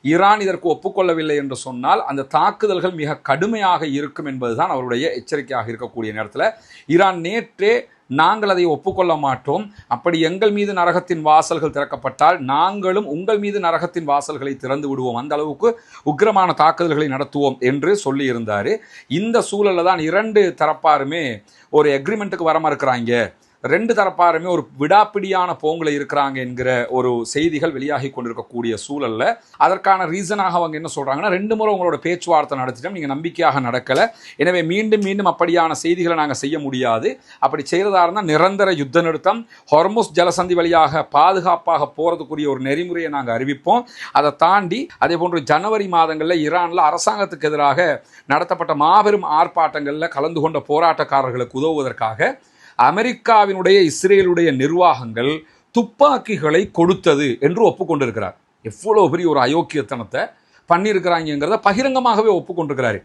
Iran இதற்கு ஒப்புக்கொள்ளவில்லை என்று சொன்னால் அந்த தாக்குதல்கள் மிக கடுமையாக இருக்கும் என்பதுதான் அவருடைய எச்சரிக்கையாக இருக்கக்கூடிய நேரத்தில் ஈரான் நேற்றே நாங்கள் அதை ஒப்புக்கொள்ள மாட்டோம், அப்படி எங்கள் மீது நரகத்தின் வாசல்கள் திறக்கப்பட்டால் நாங்களும் உங்கள் மீது நரகத்தின் வாசல்களை திறந்து விடுவோம், அந்த அளவுக்கு உக்கிரமான தாக்குதல்களை நடத்துவோம் என்று சொல்லியிருந்தார். இந்த சூழலில் தான் இரண்டு தரப்பாருமே ஒரு எக்ரிமெண்ட்டுக்கு வர மறுக்கிறாங்க, ரெண்டு தரப்பாருமே ஒரு விடாப்பிடியான போங்கில் இருக்கிறாங்க என்கிற ஒரு செய்திகள் வெளியாகி கொண்டிருக்கக்கூடிய சூழல்ல அதற்கான ரீசனாக அவங்க என்ன சொல்றாங்கன்னா, 2 முறை உங்களோட பேச்சுவார்த்தை நடத்திட்டோம், நீங்க நம்பிக்கையாக நடக்கல, எனவே மீண்டும் மீண்டும் அப்படியான செய்திகளை நாங்கள் செய்ய முடியாது, அப்படி செய்யறதா இருந்தால் நிரந்தர யுத்த நிறுத்தம், ஹொர்முஸ் ஜலசந்தி வழியாக பாதுகாப்பாக போறதுக்குரிய ஒரு நெறிமுறையை நாங்கள் அறிவிப்போம். அதை தாண்டி அதே போன்று ஜனவரி மாதங்களில் ஈரான்ல அரசாங்கத்துக்கு எதிராக நடத்தப்பட்ட மாபெரும் ஆர்ப்பாட்டங்களில் கலந்து கொண்ட போராட்டக்காரர்களுக்கு உதவுவதற்காக அமெரிக்காவினுடைய இஸ்ரேலுடைய நிர்வாகங்கள் துப்பாக்கிகளை கொடுத்தது என்று ஒப்புக்கொண்டிருக்கிறார். எவ்வளவு பெரிய ஒரு அயோக்கியத்தனத்தை பண்ணியிருக்கிறாங்கிறத பகிரங்கமாகவே ஒப்புக்கொண்டிருக்கிறாரு.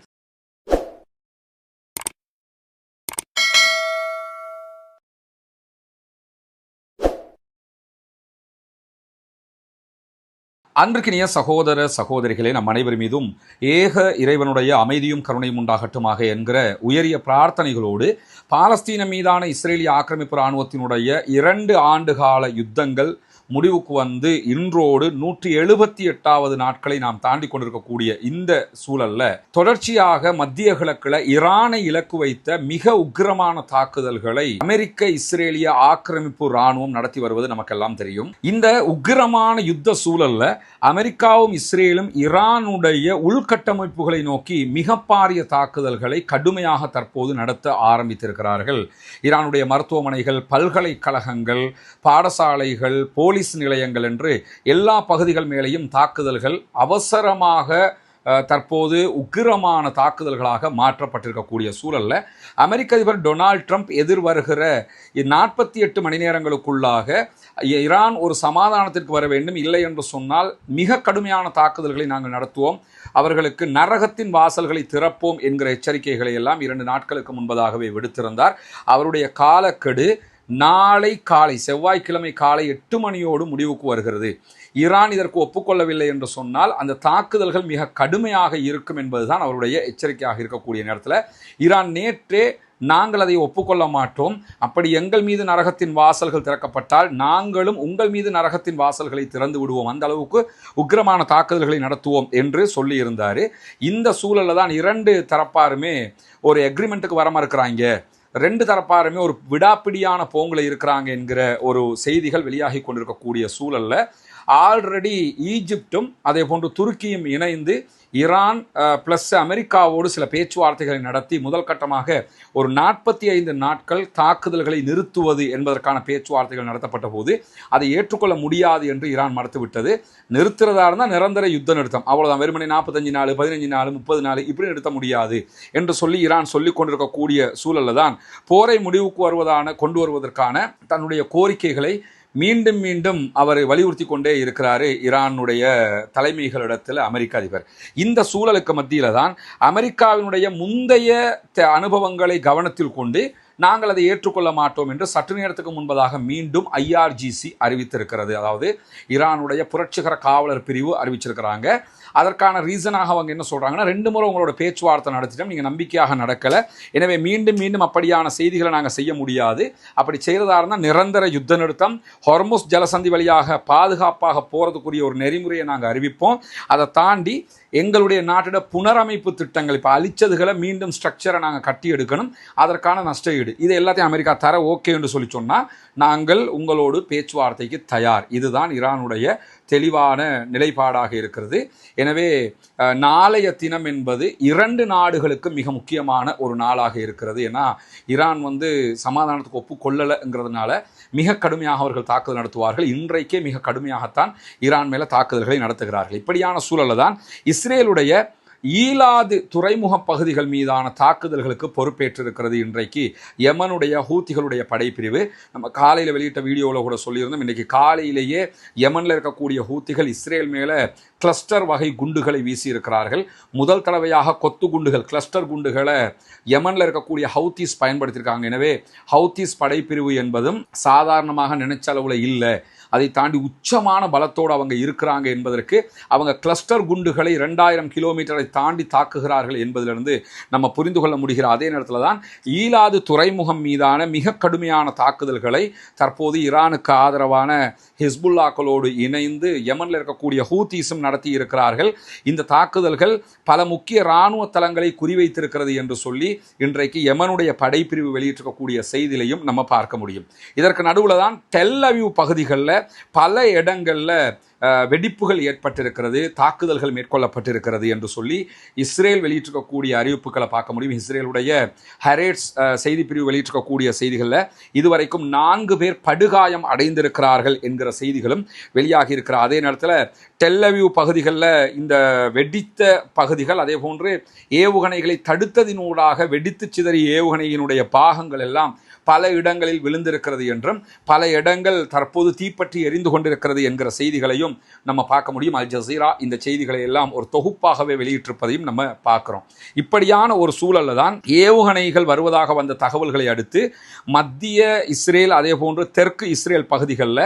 அன்றுக்கினிய சகோதர சகோதரிகளே, நம் அனைவர் மீதும் ஏக இறைவனுடைய அமைதியும் கருணையும் உண்டாகட்டுமாக என்கிற உயரிய பிரார்த்தனைகளோடு பாலஸ்தீனம் மீதான இஸ்ரேலிய ஆக்கிரமிப்பு இராணுவத்தினுடைய 2 ஆண்டுகால யுத்தங்கள் முடிவுக்கு வந்து இன்றோடு 178வது நாட்களை நாம் தாண்டி கொண்டிருக்கக்கூடிய இந்த சூழல்ல தொடர்ச்சியாக மத்திய கிழக்குல ஈரானை இலக்கு வைத்த மிக உக்கிரமான தாக்குதல்களை அமெரிக்க இஸ்ரேலிய ஆக்கிரமிப்பு இராணுவம் நடத்தி வருவது நமக்கெல்லாம் தெரியும். இந்த உக்கிரமான யுத்த சூழல்ல அமெரிக்காவும் இஸ்ரேலும் ஈரானுடைய உள்கட்டமைப்புகளை நோக்கி மிக பாரிய தாக்குதல்களை கடுமையாக தற்போது நடத்த ஆரம்பித்திருக்கிறார்கள். ஈரானுடைய மருத்துவமனைகள், பல்கலைக்கழகங்கள், பாடசாலைகள், போலீஸ் நிலையங்கள் என்று எல்லா பகுதிகள் மேலேயும் தாக்குதல்கள் அவசரமாக தற்போது உக்கிரமான தாக்குதல்களாக மாற்றப்பட்டிருக்கக்கூடிய சூழல்ல அமெரிக்க அதிபர் டொனால்ட் ட்ரம்ப் எதிர்வருகிற 48 மணி நேரங்களுக்குள்ளாக ஈரான் ஒரு சமாதானத்திற்கு வர வேண்டும், இல்லை என்று சொன்னால் மிக கடுமையான தாக்குதல்களை நாங்கள் நடத்துவோம், அவர்களுக்கு நரகத்தின் வாசல்களை திறப்போம் என்கிற எச்சரிக்கைகளை எல்லாம் 2 நாட்களுக்கு முன்பதாகவே விடுத்திருந்தார். அவருடைய காலக்கெடு நாளை காலை செவ்வாய்க்கிழமை காலை 8 மணியோடு முடிவுக்கு வருகிறது. ஈரான் இதற்கு ஒப்புக்கொள்ளவில்லை என்று சொன்னால் அந்த தாக்குதல்கள் மிக கடுமையாக இருக்கும் என்பதுதான் அவருடைய எச்சரிக்கையாக இருக்கக்கூடிய நேரத்தில் ஈரான் நேற்றே நாங்கள் அதை ஒப்புக்கொள்ள மாட்டோம், அப்படி எங்கள் மீது நரகத்தின் வாசல்கள் திறக்கப்பட்டால் நாங்களும் உங்கள் மீது நரகத்தின் வாசல்களை திறந்து விடுவோம், அந்த அளவுக்கு உக்கிரமான தாக்குதல்களை நடத்துவோம் என்று சொல்லியிருந்தார். இந்த சூழலில் தான் 2 தரப்பாருமே ஒரு எக்ரிமெண்ட்டுக்கு வர மறுக்கிறாங்க, 2 தரப்பாருமே ஒரு விடாப்பிடியான போங்கில் இருக்கிறாங்க என்கிற ஒரு செய்திகள் வெளியாகி கொண்டிருக்கக்கூடிய சூழல்ல ஆல்ரெடி ஈஜிப்டும் அதே போன்று துருக்கியும் இணைந்து ஈரான் பிளஸ் அமெரிக்காவோடு சில பேச்சுவார்த்தைகளை நடத்தி முதல் கட்டமாக ஒரு 45 நாட்கள் தாக்குதல்களை நிறுத்துவது என்பதற்கான பேச்சுவார்த்தைகள் நடத்தப்பட்ட போது அதை ஏற்றுக்கொள்ள முடியாது என்று ஈரான் மறுத்துவிட்டது. நிறுத்துறதா இருந்தால் நிரந்தர யுத்த நிறுத்தம், அவ்வளவுதான், வெறுமனே 45 நாள் 15 நாள் 30 நாள் இப்படி நிறுத்த முடியாது என்று சொல்லி ஈரான் சொல்லிக் கொண்டிருக்கக்கூடிய சூழலில் தான் போரை முடிவுக்கு கொண்டு வருவதற்கான தன்னுடைய கோரிக்கைகளை மீண்டும் மீண்டும் அவர் வலியுறுத்தி கொண்டே இருக்கிறாரு ஈரானுடைய தலைமைகளிடத்தில் அமெரிக்க அதிபர். இந்த சூழலுக்கு மத்தியில தான் அமெரிக்காவினுடைய முந்தைய அனுபவங்களை கவனத்தில் கொண்டு நாங்கள் அதை ஏற்றுக்கொள்ள மாட்டோம் என்று சற்று நேரத்துக்கு முன்பதாக மீண்டும் IRGC அறிவித்திருக்கிறது. அதாவது ஈரானுடைய புரட்சிகர காவலர் பிரிவு அறிவிச்சிருக்கிறாங்க. அதற்கான ரீசனாக அவங்க என்ன சொல்றாங்கன்னா, 2 முறை உங்களோட பேச்சுவார்த்தை நடத்திட்டோம், நீங்க நம்பிக்கையாக நடக்கல, எனவே மீண்டும் மீண்டும் அப்படியான செய்திகளை நாங்கள் செய்ய முடியாது, அப்படி செய்யறதா இருந்தால் நிரந்தர யுத்த நிறுத்தம், ஹொர்முஸ் ஜலசந்தி வழியாக பாதுகாப்பாக போறதுக்குரிய ஒரு நெறிமுறையை நாங்கள் அறிவிப்போம். அதை தாண்டி எங்களுடைய நாட்டோட புனரமைப்பு திட்டங்கள், இப்போ அழிச்சதுகளை மீண்டும் ஸ்ட்ரக்சரை நாங்கள் கட்டி எடுக்கணும், அதற்கான நஷ்ட ஈடு, இது எல்லாத்தையும் அமெரிக்கா தர ஓகே என்று சொல்லி சொன்னால் நாங்கள் உங்களோடு பேச்சுவார்த்தைக்கு தயார். இதுதான் ஈரானுடைய தெளிவான நிலைப்பாடாக இருக்கிறது. எனவே நாளைய தினம் என்பது 2 நாடுகளுக்கு மிக முக்கியமான ஒரு நாளாக இருக்கிறது. ஏன்னா ஈரான் சமாதானத்துக்கு ஒப்புக்கொள்ளலைங்கிறதுனால மிக கடுமையாக அவர்கள் தாக்குதல் நடத்துவார்கள். இன்றைக்கே மிக கடுமையாகத்தான் ஈரான் மேலே தாக்குதல்களை நடத்துகிறார்கள். இப்படியான சூழலில் தான் இஸ்ரேலுடைய ஈலாது துறைமுக பகுதிகள் மீதான தாக்குதல்களுக்கு பொறுப்பேற்றிருக்கிறது இன்றைக்கு யமனுடைய ஹூத்திகளுடைய படைப்பிரிவு. நம்ம காலையில் வெளியிட்ட வீடியோவில் கூட சொல்லியிருந்தோம். இன்றைக்கி காலையிலேயே யமனில் இருக்கக்கூடிய ஹூத்திகள் இஸ்ரேல் மேலே கிளஸ்டர் வகை குண்டுகளை வீசியிருக்கிறார்கள். முதல் தடவையாக கொத்து குண்டுகள், கிளஸ்டர் குண்டுகளை யமனில் இருக்கக்கூடிய ஹவுத்தீஸ் பயன்படுத்தியிருக்காங்க. எனவே ஹவுத்தீஸ் படைப்பிரிவு என்பதும் சாதாரணமாக நினைச்ச அளவில் இல்லை, அதை தாண்டி உச்சமான பலத்தோடு அவங்க இருக்கிறாங்க என்பதற்கு அவங்க கிளஸ்டர் குண்டுகளை 2000 கிலோமீட்டரை தாண்டி தாக்குகிறார்கள் என்பதிலிருந்து நம்ம புரிந்து கொள்ள முடிகிற அதே நேரத்தில் தான் ஈலாது துறைமுகம் மீதான மிக கடுமையான தாக்குதல்களை தற்போது ஈரானுக்கு ஆதரவான ஹிஸ்புல்லாக்களோடு இணைந்து யமனில் இருக்கக்கூடிய ஹூத்தீஸும் நடத்தி இருக்கிறார்கள். இந்த தாக்குதல்கள் பல முக்கிய இராணுவ தளங்களை குறிவைத்திருக்கிறது என்று சொல்லி இன்றைக்கு யமனுடைய படைப்பிரிவு வெளியிட்டிருக்கக்கூடிய செய்தியிலையும் நம்ம பார்க்க முடியும். இதற்கு நடுவில் தான் டெல் அவீவ் பகுதிகளில் பல இடங்களில் வெடிப்புகள் ஏற்பட்டிருக்கிறது, தாக்குதல்கள் மேற்கொள்ளப்பட்டிருக்கிறது என்று சொல்லி இஸ்ரேல் வெளியிட்டிருக்கக்கூடிய அறிவிப்புகளை பார்க்க முடியும். இஸ்ரேலுடைய ஹரேட்ஸ் செய்திப்பிரிவு வெளியிட்டிருக்கக்கூடிய செய்திகளில் இதுவரைக்கும் 4 பேர் படுகாயம் அடைந்திருக்கிறார்கள் என்கிற செய்திகளும் வெளியாகி இருக்கிற அதே நேரத்தில் டெல் அவீவ் பகுதிகளில் இந்த வெடித்த பகுதிகள் அதே போன்று ஏவுகணைகளை தடுத்ததினூடாக வெடித்து சிதறிய ஏவுகணையினுடைய பாகங்கள் எல்லாம் பல இடங்களில் விழுந்திருக்கிறது என்றும் பல இடங்கள் தற்போது தீப்பற்றி எரிந்து கொண்டிருக்கிறது என்கிற செய்திகளையும் நம்ம பார்க்க முடியும். அல் ஜசீரா இந்த செய்திகளை எல்லாம் ஒரு தொகுப்பாகவே வெளியிட்டிருப்பதையும் நம்ம பார்க்குறோம். இப்படியான ஒரு சூழலில் தான் ஏவுகணைகள் வருவதாக வந்த தகவல்களை அடுத்து மத்திய இஸ்ரேல் அதே போன்று தெற்கு இஸ்ரேல் பகுதிகளில்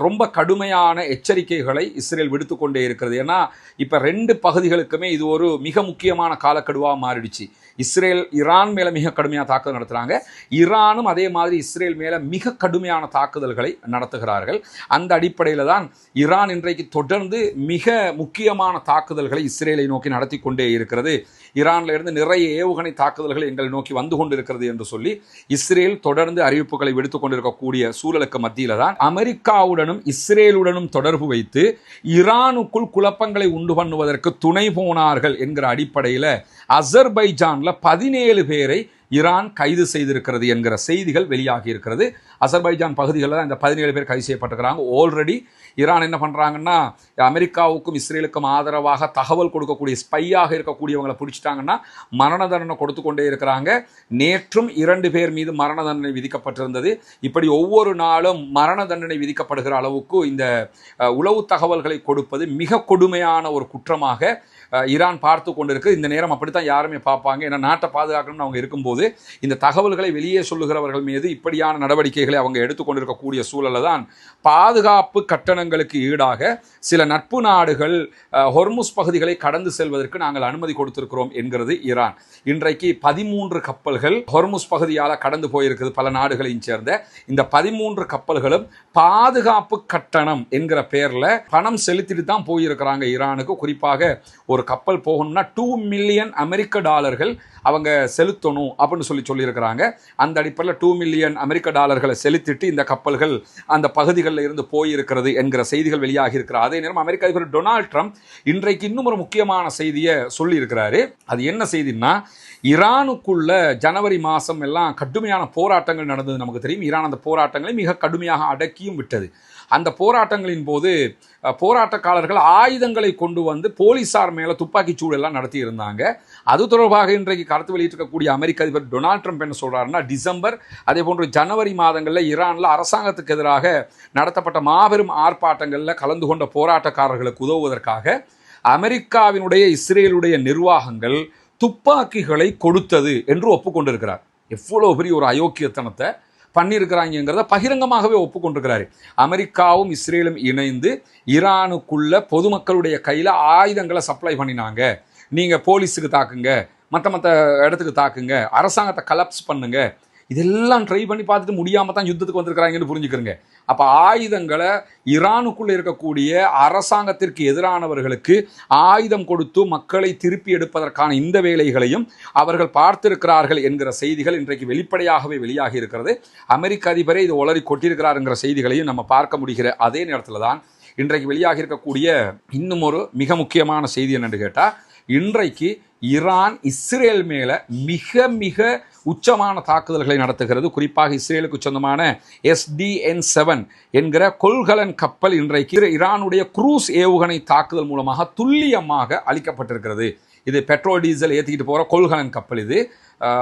ரொம்ப கடுமையான எச்சரிக்கைகளை இஸ்ரேல் விடுத்து கொண்டே இருக்கிறது. ஏன்னா இப்போ 2 பகுதிகளுக்குமே இது ஒரு மிக முக்கியமான காலக்கெடுவாக மாறிடுச்சு. இஸ்ரேல் ஈரான் மேலே மிக கடுமையான தாக்குதல் நடத்துகிறாங்க, ஈரானும் அதே மாதிரி இஸ்ரேல் மேலே மிக கடுமையான தாக்குதல்களை நடத்துகிறார்கள். அந்த அடிப்படையில் தான் ஈரான் இன்றைக்கு தொடர்ந்து மிக முக்கியமான தாக்குதல்களை இஸ்ரேலை நோக்கி நடத்தி கொண்டே இருக்கிறது. ஈரானில் இருந்து நிறைய ஏவுகணை தாக்குதல்கள் எங்களை நோக்கி வந்து கொண்டிருக்கிறது என்று சொல்லி இஸ்ரேல் தொடர்ந்து அறிவிப்புகளை விடுத்துக் கொண்டிருக்கக்கூடிய சூழலுக்கு மத்தியில் தான் அமெரிக்காவுடனும் இஸ்ரேலுடனும் தொடர்பு வைத்து ஈரானுக்குள் குழப்பங்களை உண்டு பண்ணுவதற்கு துணை போனார்கள் என்கிற அடிப்படையில் அசர்பைஜான்ல 17 பேரை ஈரான் கைது செய்திருக்கிறது என்கிற செய்திகள் வெளியாகி இருக்கிறது. அசர்பைஜான் பகுதிகளில் தான் இந்த 17 பேர் கைது செய்யப்பட்டிருக்கிறாங்க. ஆல்ரெடி ஈரான் என்ன பண்ணுறாங்கன்னா அமெரிக்காவுக்கும் இஸ்ரேலுக்கும் ஆதரவாக தகவல் கொடுக்கக்கூடிய ஸ்பையாக இருக்கக்கூடியவங்களை பிடிச்சிட்டாங்கன்னா மரண தண்டனை கொடுத்து கொண்டே இருக்கிறாங்க. நேற்றும் 2 பேர் மீது மரண தண்டனை விதிக்கப்பட்டிருந்தது. இப்படி ஒவ்வொரு நாளும் மரண தண்டனை விதிக்கப்படுகிற அளவுக்கு இந்த உளவு தகவல்களை கொடுப்பது மிக கொடுமையான ஒரு குற்றமாக ஈரான் பார்த்து கொண்டிருக்கு. இந்த நேரம் அப்படித்தான் யாருமே பார்ப்பாங்க. ஏன்னா நாட்டை பாதுகாக்கணும்னு அவங்க இருக்கும்போது இந்த தகவல்களை வெளியே சொல்லுகிறவர்கள் மீது இப்படியான நடவடிக்கைகளை அவங்க எடுத்துக்கொண்டிருக்கக்கூடிய சூழலில் தான் பாதுகாப்பு கட்டணங்களுக்கு ஈடாக சில நட்பு நாடுகள் ஹொர்முஸ் பகுதிகளை கடந்து செல்வதற்கு நாங்கள் அனுமதி கொடுத்திருக்கிறோம் என்கிறது ஈரான். இன்றைக்கு 13 கப்பல்கள் ஹொர்முஸ் பகுதியால் கடந்து போயிருக்குது பல நாடுகளையும் சேர்ந்த. இந்த 13 கப்பல்களும் பாதுகாப்பு கட்டணம் என்கிற பேரில் பணம் செலுத்திட்டு தான் போயிருக்கிறாங்க ஈரானுக்கு. குறிப்பாக ஒரு கப்பல் போகணும்னா $2 மில்லியன் அமெரிக்க அவங்க செலுத்தணும் அப்படின்னு சொல்லியிருக்கிறாங்க. அந்த அடிப்படையில் $2 மில்லியன் அமெரிக்க செலுத்திட்டு இந்த கப்பல்கள் அந்த பகுதிகளில் இருந்து போயிருக்கிறது என்கிற செய்திகள் வெளியாகி இருக்கிற அதே நேரம் அமெரிக்க அதிபர் டொனால்ட் ட்ரம்ப் இன்றைக்கு இன்னும் ஒரு முக்கியமான செய்தியை சொல்லியிருக்கிறாரு. அது என்ன செய்தின்னா, ஈரானுக்குள்ள ஜனவரி மாதம் எல்லாம் கடுமையான போராட்டங்கள் நடந்தது நமக்கு தெரியும். ஈரான் அந்த போராட்டங்களை மிக கடுமையாக அடக்கியும் விட்டது. அந்த போராட்டங்களின் போது போராட்டக்காரர்கள் ஆயுதங்களை கொண்டு வந்து போலீசார் மேலே துப்பாக்கி சூடு எல்லாம் நடத்தி இருந்தாங்க. அது தொடர்பாக இன்றைக்கு கருத்து வெளியிட்டிருக்கக்கூடிய அமெரிக்க அதிபர் டொனால்ட் ட்ரம்ப் என்ன சொல்றாருன்னா, டிசம்பர் அதே போன்று ஜனவரி மாதங்களில் ஈரானில் அரசாங்கத்துக்கு எதிராக நடத்தப்பட்ட மாபெரும் ஆர்ப்பாட்டங்களில் கலந்து கொண்ட போராட்டக்காரர்களுக்கு உதவுவதற்காக அமெரிக்காவினுடைய இஸ்ரேலுடைய நிர்வாகங்கள் துப்பாக்கிகளை கொடுத்தது என்று ஒப்புக்கொண்டிருக்கிறார். எவ்வளவு பெரிய ஒரு அயோக்கியத்தனத்தை பண்ணியிருக்கிறாங்கிறத பகிரங்கமாகவே ஒப்புக்கொண்டிருக்கிறாரு. அமெரிக்காவும் இஸ்ரேலும் இணைந்து ஈரானுக்குள்ள பொதுமக்களுடைய கையில் ஆயுதங்களை சப்ளை பண்ணினாங்க. நீங்கள் போலீஸுக்கு தாக்குங்க, மற்ற இடத்துக்கு தாக்குங்க, அரசாங்கத்தை கலப்ஸ் பண்ணுங்க, இதெல்லாம் ட்ரை பண்ணி பார்த்துட்டு முடியாமல் தான் யுத்தத்துக்கு வந்திருக்கிறாங்கன்னு புரிஞ்சுக்கிறங்க. அப்போ ஆயுதங்களை ஈரானுக்குள்ளே இருக்கக்கூடிய அரசாங்கத்திற்கு எதிரானவர்களுக்கு ஆயுதம் கொடுத்து மக்களை திருப்பி எடுப்பதற்கான இந்த வேலைகளையும் அவர்கள் பார்த்திருக்கிறார்கள் என்கிற செய்திகள் இன்றைக்கு வெளிப்படையாகவே வெளியாகி இருக்கிறது. அமெரிக்க அதிபரே இது உளறி கொட்டியிருக்கிறாருங்கிற செய்திகளையும் நம்ம பார்க்க முடிகிற அதே நேரத்தில் தான் இன்றைக்கு வெளியாகி இருக்கக்கூடிய இன்னும் ஒரு மிக முக்கியமான செய்தி என்னென்னு கேட்டால், இன்றைக்கு ஈரான் இஸ்ரேல் மேலே மிக மிக உச்சமான தாக்குதல்களை நடத்துகிறது. குறிப்பாக இஸ்ரேலுக்கு சொந்தமான SDN-7 என்கிற கொள்கலன் கப்பல் இன்றைக்கு ஈரானுடைய குரூஸ் ஏவுகணை தாக்குதல் மூலமாக துல்லியமாக அளிக்கப்பட்டிருக்கிறது. இது பெட்ரோல் டீசல் ஏற்றிக்கிட்டு போகிற கொள்கலன் கப்பல். இது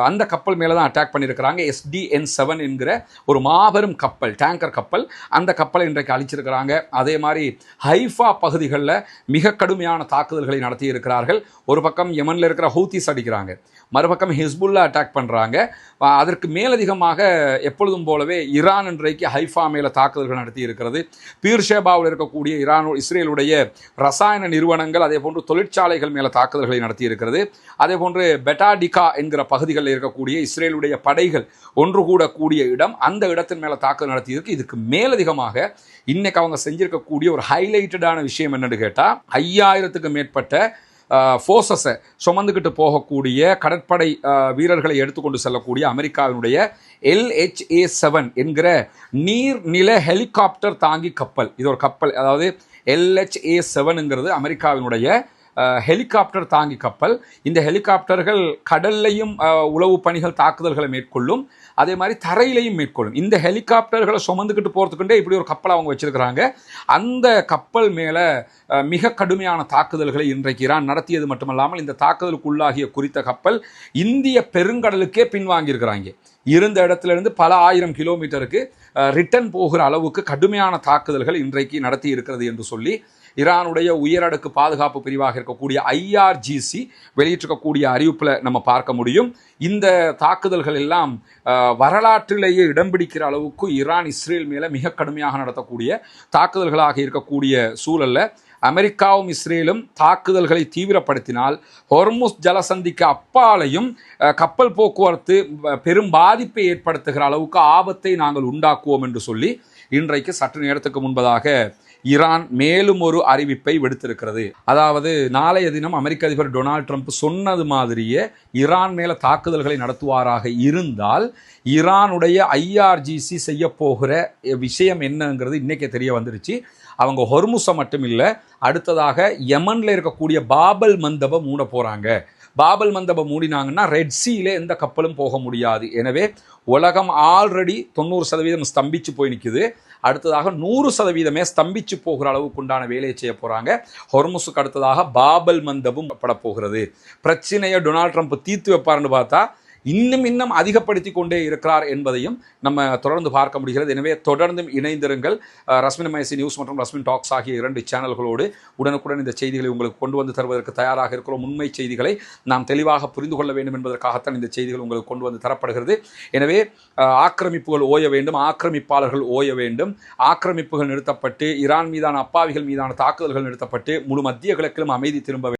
அந்த கப்பல் மேலே தான் அட்டாக் பண்ணியிருக்கிறாங்க. SDN-7 என்கிற ஒரு மாபெரும் கப்பல், டேங்கர் கப்பல். அந்த கப்பலை இன்றைக்கு அழிச்சிருக்கிறாங்க. அதே மாதிரி ஹைஃபா பகுதிகளில் மிக கடுமையான தாக்குதல்களை நடத்தி இருக்கிறார்கள். ஒரு பக்கம் யமனில் இருக்கிற ஹூத்திஸ் அடிக்கிறாங்க, மறுபக்கம் ஹிஸ்புல்லா அட்டாக் பண்ணுறாங்க. அதற்கு மேலதிகமாக எப்பொழுதும் போலவே ஈரான் இன்றைக்கு ஹைஃபா மேலே தாக்குதல்கள் நடத்தி இருக்கிறது. பீர்ஷேபாவில் இருக்கக்கூடிய இஸ்ரேலுடைய ரசாயன நிறுவனங்கள், அதே போன்று தொழிற்சாலைகள் மேலே தாக்குதல்களை நடத்தி இருக்கிறது. அதே போன்று பெட்டாடிகா என்கிற பகுதிகளில் இருக்கக்கூடிய இஸ்ரேலுடைய படைகள் ஒன்று கூடக்கூடிய இடம், அந்த இடத்தின் மேலே தாக்குதல் நடத்தியிருக்கு. இதுக்கு மேலதிகமாக இன்னைக்கு அவங்க செஞ்சிருக்கக்கூடிய ஒரு ஹைலைட்டடான விஷயம் என்னன்னு கேட்டால், 5000க்கு மேற்பட்ட ஃபோர்ஸஸை சுமந்துக்கிட்டு போகக்கூடிய கடற்படை வீரர்களை எடுத்துக்கொண்டு செல்லக்கூடிய அமெரிக்காவினுடைய LHA-7 என்கிற நீர்நில ஹெலிகாப்டர் தாங்கி கப்பல். இது ஒரு கப்பல், அதாவது LHA-7ங்கிறது அமெரிக்காவினுடைய ஹெலிகாப்டர் தாங்கி கப்பல். இந்த ஹெலிகாப்டர்கள் கடல்லையும் உளவு பணிகள் தாக்குதல்களை மேற்கொள்ளும், அதே மாதிரி தரையிலையும் மேற்கொள்ளும். இந்த ஹெலிகாப்டர்களை சுமந்துக்கிட்டு போகிறதுக்குண்டே இப்படி ஒரு கப்பலை அவங்க வச்சிருக்கிறாங்க. அந்த கப்பல் மேலே மிக கடுமையான தாக்குதல்களை இன்றைக்கு ஈரான் நடத்தியது மட்டுமல்லாமல், இந்த தாக்குதலுக்கு உள்ளாகிய குறித்த கப்பல் இந்திய பெருங்கடலுக்கே பின்வாங்கியிருக்கிறாங்க. இருந்த இடத்துல இருந்து பல 1000 கிலோமீட்டருக்கு ரிட்டர்ன் போகிற அளவுக்கு கடுமையான தாக்குதல்கள் இன்றைக்கு நடத்தி இருக்கிறது என்று சொல்லி ஈரானுடைய உயரடுக்கு பாதுகாப்பு பிரிவாக இருக்கக்கூடிய IRGC வெளியிட்டிருக்கக்கூடிய அறிவிப்பில் நம்ம பார்க்க முடியும். இந்த தாக்குதல்கள் எல்லாம் வரலாற்றிலேயே இடம் பிடிக்கிற அளவுக்கு ஈரான் இஸ்ரேல் மேலே மிக கடுமையாக நடத்தக்கூடிய தாக்குதல்களாக இருக்கக்கூடிய சூழலில் அமெரிக்காவும் இஸ்ரேலும் தாக்குதல்களை தீவிரப்படுத்தினால் ஹொர்முஸ் ஜலசந்திக்கு அப்பாலையும் கப்பல் போக்குவரத்து பெரும் பாதிப்பை ஏற்படுத்துகிற அளவுக்கு ஆபத்தை நாங்கள் உண்டாக்குவோம் என்று சொல்லி இன்றைக்கு சற்று நேரத்துக்கு முன்பதாக ஈரான் மேலும் ஒரு அறிவிப்பை விடுத்திருக்கிறது. அதாவது நாளைய தினம் அமெரிக்க அதிபர் டொனால்ட் ட்ரம்ப் சொன்னது மாதிரியே ஈரான் மேலே தாக்குதல்களை நடத்துவாராக இருந்தால் ஈரானுடைய IRGC செய்ய போகிற விஷயம் என்னங்கிறது இன்றைக்கே தெரிய வந்துருச்சு. அவங்க ஹொர்முஸை மட்டும் இல்லை, அடுத்ததாக யமனில் இருக்கக்கூடிய பாபல் மந்தபை மூட போகிறாங்க. பாபல் மந்தபை மூடினாங்கன்னா ரெட் சீல எந்த கப்பலும் போக முடியாது. எனவே உலகம் ஆல்ரெடி 90% ஸ்தம்பிச்சு போய் நிற்குது. அடுத்ததாக 100% ஸ்தம்பிச்சு போகிற அளவுக்கு உண்டான வேலையை செய்ய போகிறாங்க. ஹொர்முஸுக்கு அடுத்ததாக பாபல் மந்தபும் பட போகிறது. பிரச்சனையை டொனால்ட் ட்ரம்ப் தீர்த்து வைப்பார்னு பார்த்தா இன்னும் அதிகப்படுத்தி கொண்டே இருக்கிறார் என்பதையும் நம்ம தொடர்ந்து பார்க்க முடிகிறது. எனவே தொடர்ந்தும் இணைந்திருங்கள். ரஸ்மின் மைசி நியூஸ் மற்றும் ரஸ்மின் டாக்ஸ் ஆகிய 2 சேனல்களோடு உடனுக்குடன் இந்த செய்திகளை உங்களுக்கு கொண்டு வந்து தருவதற்கு தயாராக இருக்கிறோம். உண்மை செய்திகளை நாம் தெளிவாக புரிந்து கொள்ள வேண்டும் என்பதற்காகத்தான் இந்த செய்திகள் உங்களுக்கு கொண்டு வந்து தரப்படுகிறது. எனவே ஆக்கிரமிப்புகள் ஓய வேண்டும், ஆக்கிரமிப்பாளர்கள் ஓய வேண்டும், ஆக்கிரமிப்புகள் நிறுத்தப்பட்டு ஈரான் மீதான அப்பாவிகள் மீதான தாக்குதல்கள் நிறுத்தப்பட்டு முழு மத்திய கிழக்கிலும் அமைதி திரும்ப வேண்டும்.